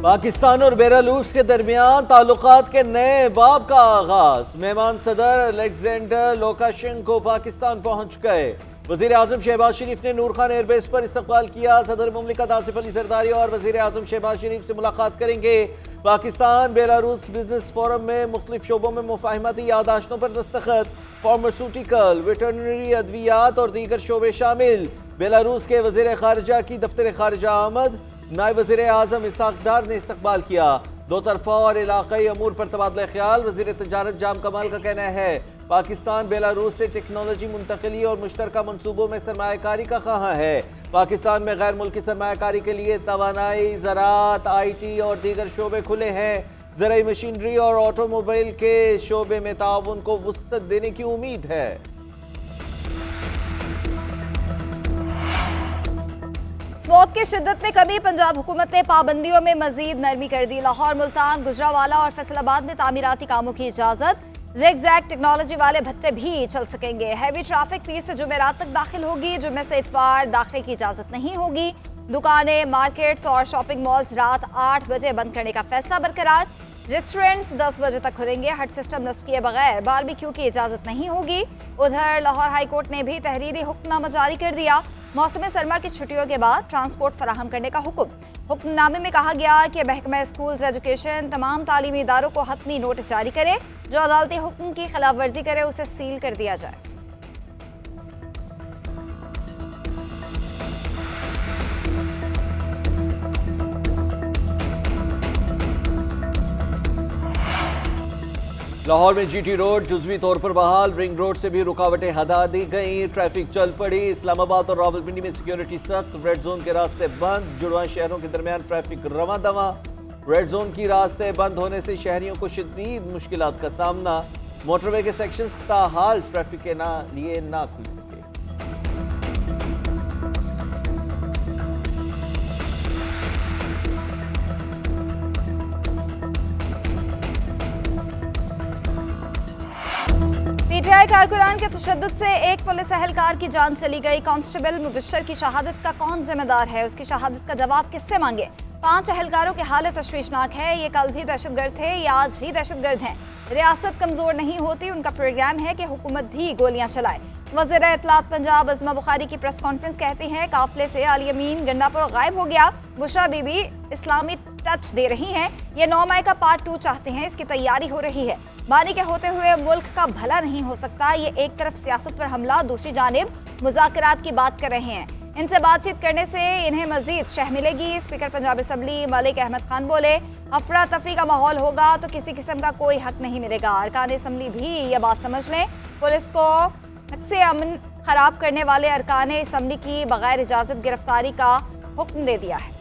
पाकिस्तान और बेलारूस के दरमियान ताल्लुकात के नए बाब का आगाज। मेहमान सदर अलेक्जेंडर लुकाशेंको पाकिस्तान पहुंच गए। वजीर आजम शहबाज शरीफ ने नूर खान एयरबेस पर इस्तकबाल किया। सदर मुमलिकत आसिफ अली जरदारी और वजीर आजम शहबाज शरीफ से मुलाकात करेंगे। पाकिस्तान बेलारूस बिजनेस फोरम में मुख्तलिफ शोबों में मुफाहमती यादाश्तों पर दस्तखत। फार्मास्यूटिकल, वेटरनरी, अद्वियात और दीगर शोबे शामिल। बेलारूस के वजीर खारजा की दफ्तर खारजा आमद। नायब वजीर आजम इसहाक डार ने इस्तकबाल किया। दो तरफा और इलाकाई अमूर पर तबादला ख्याल। वजीर तजारत जाम कमाल का कहना है पाकिस्तान बेलारूस से टेक्नोलॉजी मुंतकली और मुश्तरका मनसूबों में सरमायाकारी का ख्वाह है। पाकिस्तान में गैर मुल्की सरमायाकारी के लिए तवानाई, ज़राअत, IT और दीगर शोबे खुले हैं। ज़राई मशीनरी और ऑटोमोबाइल के शोबे में ताउन को वुसअत देने की उम्मीद है। स्मॉग की शिद्दत में कमी। पंजाब हुकूमत ने पाबंदियों में मजीद नरमी कर दी। लाहौर, मुल्तान, गुजरावाला और फैसलाबाद में तामीराती कामों की इजाजत। ज़िग-ज़ैग टेक्नोलॉजी वाले भट्टे भी चल सकेंगे। हैवी ट्रैफिक पीर से जुमेरात तक दाखिल होगी। जुमे से इतवार दाखिल की इजाजत नहीं होगी। दुकानें, मार्केट्स और शॉपिंग मॉल्स रात 8 बजे बंद करने का फैसला बरकरार। रेस्टोरेंट्स 10 बजे तक खुलेंगे। हट सिस्टम नस्ब किए बगैर बारबेक्यू की इजाजत नहीं होगी। उधर लाहौर हाई कोर्ट ने भी तहरीरी हुक्मनामा जारी कर दिया। मौसम सरमा की छुट्टियों के बाद ट्रांसपोर्ट फराहम करने का हुक्म। हुक्मनामे में कहा गया कि महकमा स्कूल्स एजुकेशन तमाम तालीमी इदारों को हतमी नोटिस जारी करे। जो अदालती हुक्म की खिलाफ वर्जी करे उसे सील कर दिया जाए। लाहौर में GT रोड जुज़वी तौर पर बहाल। रिंग रोड से भी रुकावटें हटा दी गई। ट्रैफिक चल पड़ी। इस्लामाबाद और रावलपिंडी में सिक्योरिटी सख्त। रेड जोन के रास्ते बंद। जुड़वा शहरों के दरमियान ट्रैफिक रवां दवा। रेड जोन की रास्ते बंद होने से शहरियों को शदीद मुश्किलात का सामना। मोटरवे के सेक्शन ताहाल ट्रैफिक के लिए ना खुल सके। PTI कारकुनान के तशद्दुद से एक पुलिस एहलकार की जान चली गई। कांस्टेबल मुबशर की शहादत का कौन जिम्मेदार है? उसकी शहादत का जवाब किससे मांगे? 5 एहलकारों की हालत तशवीशनाक है। ये कल भी दहशतगर्द थे, ये आज भी दहशतगर्द हैं। रियासत कमजोर नहीं होती। उनका प्रोग्राम है कि हुकूमत भी गोलियां चलाए। वज़ीर इत्तलात पंजाब अज़मा बुखारी की प्रेस कॉन्फ्रेंस कहती हैं काफिले से अली अमीन गंडापुर गायब हो गया। बुशरा बीबी इस्लामी टच दे रही हैं। ये 9 मई का पार्ट 2 चाहते हैं। इसकी तैयारी हो रही है। बानी के होते हुए मुल्क का भला नहीं हो सकता। ये एक तरफ सियासत पर हमला, दूसरी जानिब मुज़ाकरात की बात कर रहे हैं। इनसे बातचीत करने से इन्हें मजीद शह मिलेगी। स्पीकर पंजाब असम्बली मलिक अहमद खान बोले अफरा तफरी का माहौल होगा तो किसी किस्म का कोई हक नहीं मिलेगा। अरकान असम्बली भी ये बात समझ लें। पुलिस को हक से अमन खराब करने वाले अरकान असम्बली की बगैर इजाज़त गिरफ्तारी का हुक्म दे दिया है।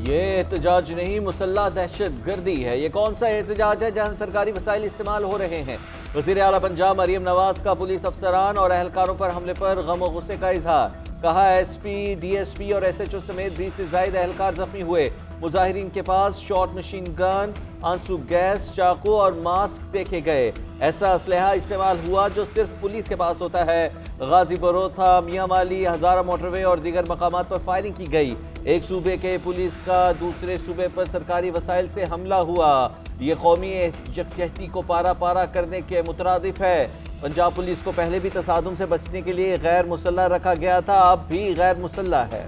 ये एहतजाज नहीं, मुसल्लह दहशत गर्दी है। ये कौन सा एहतजाज है जहां सरकारी वसाइल इस्तेमाल हो रहे हैं? वज़ीर आला पंजाब मरियम नवाज का पुलिस अफसरान और एहलकारों पर हमले पर गम और गुस्से का इजहार। कहा SP, DSP और SHO समेत 20 से ज्यादा एहलकार जख्मी हुए। मुजाहिरीन के पास शॉट मशीन गन, आंसू गैस, चाकू और मास्क देखे गए। ऐसा असलहा इस्तेमाल हुआ जो सिर्फ पुलिस के पास होता है। गाजी बरोथा, मियां वाली, हजारा मोटरवे और दीगर मकामात पर फायरिंग की गई। एक सूबे के पुलिस का दूसरे सूबे पर सरकारी वसाइल से हमला हुआ। ये कौमी यकजहती को पारा पारा करने के मुतरादिफ है। पंजाब पुलिस को पहले भी तसादुम से बचने के लिए गैर मुसल्लह रखा गया था, अब भी गैर मुसल्लह है।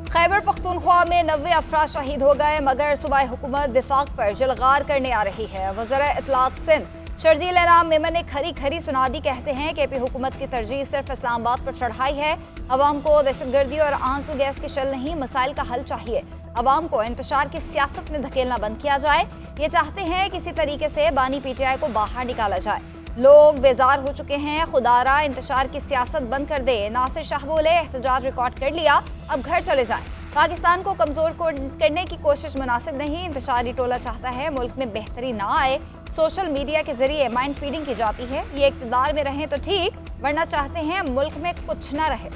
खैबर पख्तूनख्वा में 90 अफराद शहीद हो गए, मगर सूबाई हुकूमत विफाक पर जलगार करने आ रही है। वज़ीर इत्तलात सिंध शर्जील इनाम मेमन ने खरी खरी सुना दी। कहते हैं कि हुकूमत की तरजीह सिर्फ इस्लामाबाद पर चढ़ाई है। अवाम को दहशतगर्दी और आंसू गैस की शल नहीं, मसाइल का हल चाहिए। अवाम को इंतशार की सियासत में धकेलना बंद किया जाए। ये चाहते हैं किसी तरीके से बानी PTI को बाहर निकाला जाए। लोग बेजार हो चुके हैं। खुदारा इंतशार की सियासत बंद कर दे। नासिर शाह बोले एहतजाज रिकॉर्ड कर लिया, अब घर चले जाएं। पाकिस्तान को कमजोर करने की कोशिश मुनासिब नहीं। इंतशारी टोला चाहता है मुल्क में बेहतरी ना आए। सोशल मीडिया के जरिए माइंड फीडिंग की जाती है। ये इक़्तिदार में रहें तो ठीक, वरना चाहते हैं मुल्क में कुछ ना रहे।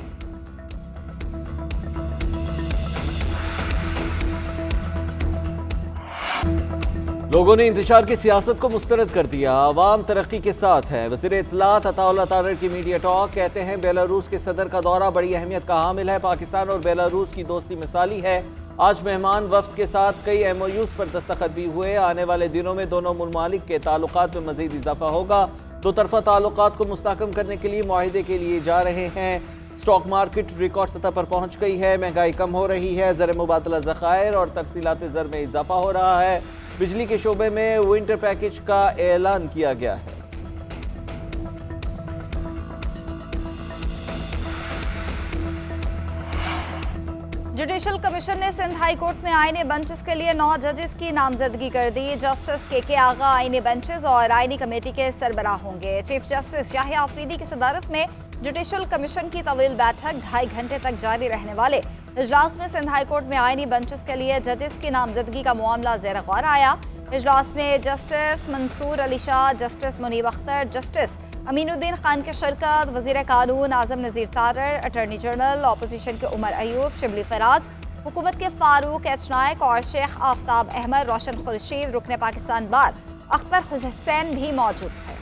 लोगों ने इंतशार की सियासत को मुस्तरद कर दिया, आवाम तरक्की के साथ है। वज़ीर इत्तलात अताउल्लाह तारर की मीडिया टॉक, कहते हैं बेलारूस के सदर का दौरा बड़ी अहमियत का हामिल है। पाकिस्तान और बेलारूस की दोस्ती मिसाली है। आज मेहमान वफ्द के साथ कई MOUs पर दस्तखत भी हुए। आने वाले दिनों में दोनों मुमालिक के ताल्लुकात में मजीद इजाफा होगा। दो तरफा ताल्लुकात को मुस्तहकम करने के लिए मुआहिदे के लिए जा रहे हैं। स्टॉक मार्केट रिकॉर्ड सतह पर पहुंच गई है। महंगाई कम हो रही है। ज़र मुबादला ज़खायर और तरसीलात ज़र में इजाफा हो रहा है। बिजली के शोबे में विंटर पैकेज का ऐलान किया गया है। जुडिशल कमीशन ने सिंध हाई कोर्ट में आईनी बेंचेस के लिए 9 जजेस की नामजदगी कर दी। जस्टिस KK आगा आईनी बेंचेस और आईनी कमेटी के सरबराह होंगे। चीफ जस्टिस याहिया अफरीदी की सदारत में जुडिशल कमीशन की तवील बैठक 2.5 घंटे तक जारी रहने वाले इजलास में सिंध हाई कोर्ट में आईनी बेंचेस के लिए जजेस की नामजदगी का मामला ज़ेर गौर आया। इजलास में justice Mansoor Ali Shah, justice Munib Akhtar, justice Aminuddin Khan की शिरकत, वज़ीर कानून Azam Nazeer Tarar, attorney general, opposition के उमर अयूब, शिबली फराज, हुकूमत के फारूक H नायक और शेख आफ्ताब अहमद, रोशन खुर्शीद, रुकने पाकिस्तान बार अख्तर हुसैन भी मौजूद थे।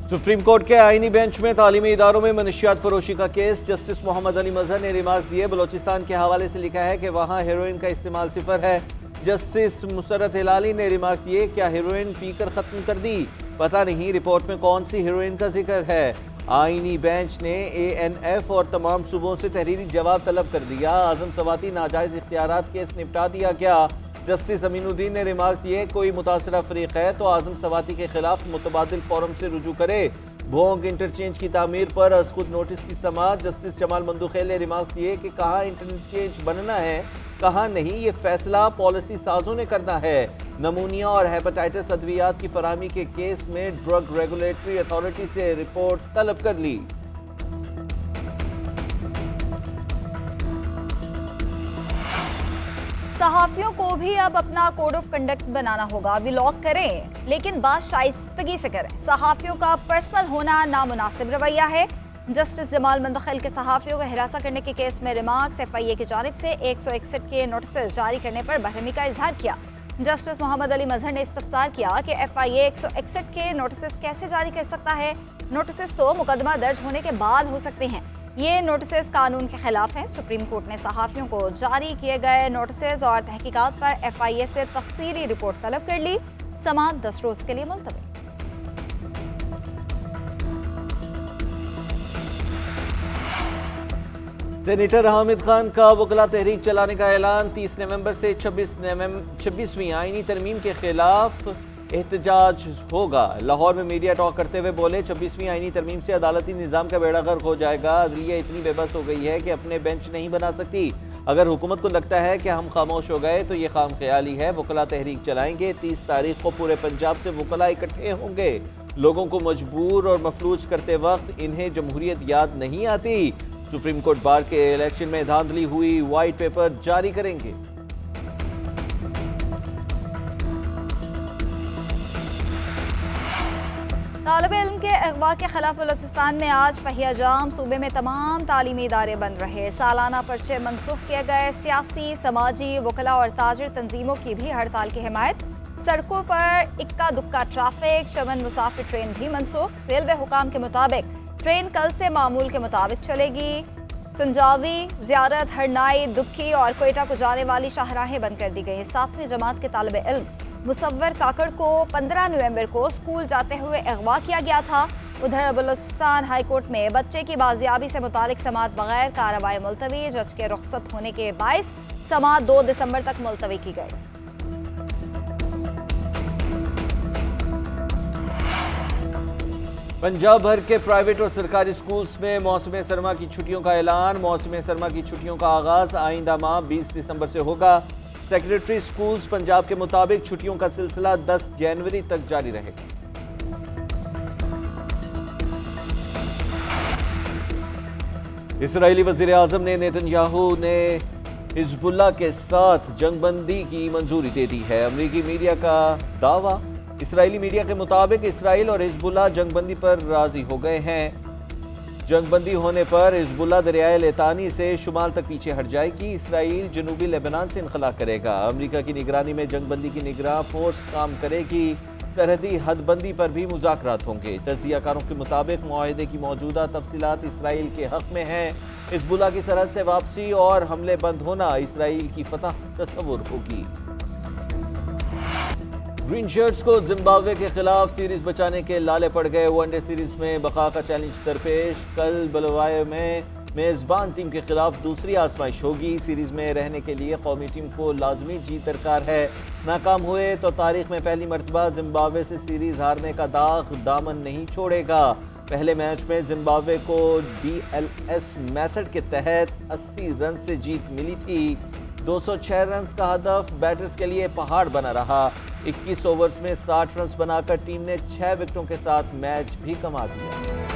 सुप्रीम कोर्ट के आईनी बेंच में तालीमी इदारों में मनशियात फरोशी का केस। जस्टिस मोहम्मद अली मजहर ने रिमार्क्स दिए। बलोचिस्तान के हवाले से लिखा है कि वहाँ हेरोइन का इस्तेमाल सिफर है। जस्टिस मुसरत हिलाली ने रिमार्क्स दिए, क्या हेरोइन पीकर खत्म कर दी? पता नहीं रिपोर्ट में कौन सी हेरोइन का जिक्र है। आईनी बेंच ने ANF और तमाम सूबों से तहरीरी जवाब तलब कर दिया। आजम सवाती नाजायज इख्तियारात केस निपटा दिया क्या? जस्टिस अमीनुद्दीन ने रिमार्क्स दिए, कोई मुतासरा फरीक है तो आजम सवाती के खिलाफ मुतबादिल फोरम से रुजू करे। भोंग इंटरचेंज की तामीर पर अज खुद नोटिस की समाअत। जस्टिस जमाल मंदुखेल ने रिमार्क्स दिए कि कहाँ इंटरचेंज बनना है, कहाँ नहीं, ये फैसला पॉलिसी साजों ने करना है। नमूनिया और हेपेटाइटिस अद्वियात की फराहमी के केस में ड्रग रेगुलेटरी अथॉरिटी से रिपोर्ट तलब कर ली। सहाफियों को भी अब अपना कोड ऑफ कंडक्ट बनाना होगा। व्लॉग करें लेकिन बात शाइस्तगी से करें। सहाफियों का पर्सनल होना नामुनासिब रवैया है। जस्टिस जमाल मंदखेल के सहाफियों को हिरासत करने के केस में रिमार्क्स। FIA की जानिब से 161 के नोटिस जारी करने पर बरहमी का इजहार किया। जस्टिस मोहम्मद अली मजहर ने इस्तफसार किया कि FIA 161 के नोटिस कैसे जारी कर सकता है। नोटिस तो मुकदमा दर्ज होने के बाद हो सकते हैं। ये नोटिस कानून के खिलाफ हैं। सुप्रीम कोर्ट ने सहाफियों को जारी किए गए नोटिस और तहकीकात पर FIA से तफसीली रिपोर्ट तलब कर ली। समाअत 10 रोज के लिए मुलतवी। सेनेटर हामिद खान का वकला तहरीक चलाने का ऐलान। 30 नवंबर से 26वीं आईनी तरमीम के खिलाफ एहतजाज होगा। लाहौर में मीडिया टॉक करते हुए बोले, 26वीं आईनी तरमीम से अदालती निज़ाम का बेड़ा गर्क हो जाएगा। अदलिया इतनी बेबस हो गई है कि अपने बेंच नहीं बना सकती। अगर हुकूमत को लगता है कि हम खामोश हो गए तो ये खाम ख्याली है। वकला तहरीक चलाएंगे। 30 तारीख को पूरे पंजाब से वकला इकट्ठे होंगे। लोगों को मजबूर और मफलूज करते वक्त इन्हें जमहूरियत याद नहीं आती। सुप्रीम कोर्ट बार के इलेक्शन में धांधली हुई, व्हाइट पेपर जारी करेंगे। तालिब इल्म के अगवा के खिलाफ बलूचिस्तान में आज पहिया जाम। सूबे में तमाम तालीमी इदारे बंद रहे। सालाना पर्चे मनसूख किए गए। सियासी, समाजी, वकला और ताजिर तंजीमों की भी हड़ताल की हिमायत। सड़कों पर इक्का दुक्का ट्रैफिक। शवन मुसाफिर ट्रेन भी मनसूख। रेलवे हुकाम के मुताबिक ट्रेन कल से मामूल के मुताबिक चलेगी। संजावी, ज़ियारत, हरनाई, दुखी और कोयटा को जाने वाली शाहराहें बंद कर दी गई। 7वीं जमात के तालिब इल्म मुसव्वर काकड़ को 15 नवंबर को स्कूल जाते हुए अगवा किया गया था। उधर बलूचिस्तान हाई कोर्ट में बच्चे की बाजियाबी से मुतालिक समाअत बगैर कार्रवाई मुलतवी। जज के रुखसत होने के बायस समाअत 2 दिसंबर तक मुलतवी की गई। पंजाब भर के प्राइवेट और सरकारी स्कूल्स में मौसम सरमा की छुट्टियों का ऐलान। मौसम सरमा की छुट्टियों का आगाज आइंदा माह 20 दिसंबर से होगा। सेक्रेटरी स्कूल्स पंजाब के मुताबिक छुट्टियों का सिलसिला 10 जनवरी तक जारी रहेगा। इसराइली वज़ीर आज़म ने नेतन्याहू ने हिजबुल्लाह के साथ जंगबंदी की मंजूरी दे दी है। अमरीकी मीडिया का दावा। इसराइली मीडिया के मुताबिक इसराइल और हिजबुल्लाह जंगबंदी पर राजी हो गए हैं। जंगबंदी होने पर हिजबुल्लाह दरियाए लेतानी से शुमाल तक पीछे हट जाएगी। इसराइल जनूबी लेबनान से इनखला करेगा। अमेरिका की निगरानी में जंगबंदी की निगरान फोर्स काम करेगी। सरहदी हदबंदी पर भी मुज़ाकरात होंगे। तज्जियाकारों के मुताबिक मुआहदे की मौजूदा तफसीलात इसराइल के हक में है। हिजबुल्लाह की सरहद से वापसी और हमले बंद होना इसराइल की फतह तस्वुर होगी। ग्रीन शर्ट्स को जिम्बाब्वे के खिलाफ सीरीज बचाने के लाले पड़ गए। वनडे सीरीज में बका का चैलेंज दरपेश। कल बुलवाए में मेजबान टीम के खिलाफ दूसरी आजमाइश होगी। सीरीज में रहने के लिए कौमी टीम को लाजमी जीत दरकार है। नाकाम हुए तो तारीख में पहली मरतबा जिम्बाब्वे से सीरीज हारने का दाग दामन नहीं छोड़ेगा। पहले मैच में जिम्बाब्वे को DLS मेथड के तहत 80 रन से जीत मिली थी। 206 रन का हदफ बैटर्स के लिए पहाड़ बना रहा। 21 ओवर्स में 60 रन बनाकर टीम ने 6 विकेटों के साथ मैच भी कमा दिया।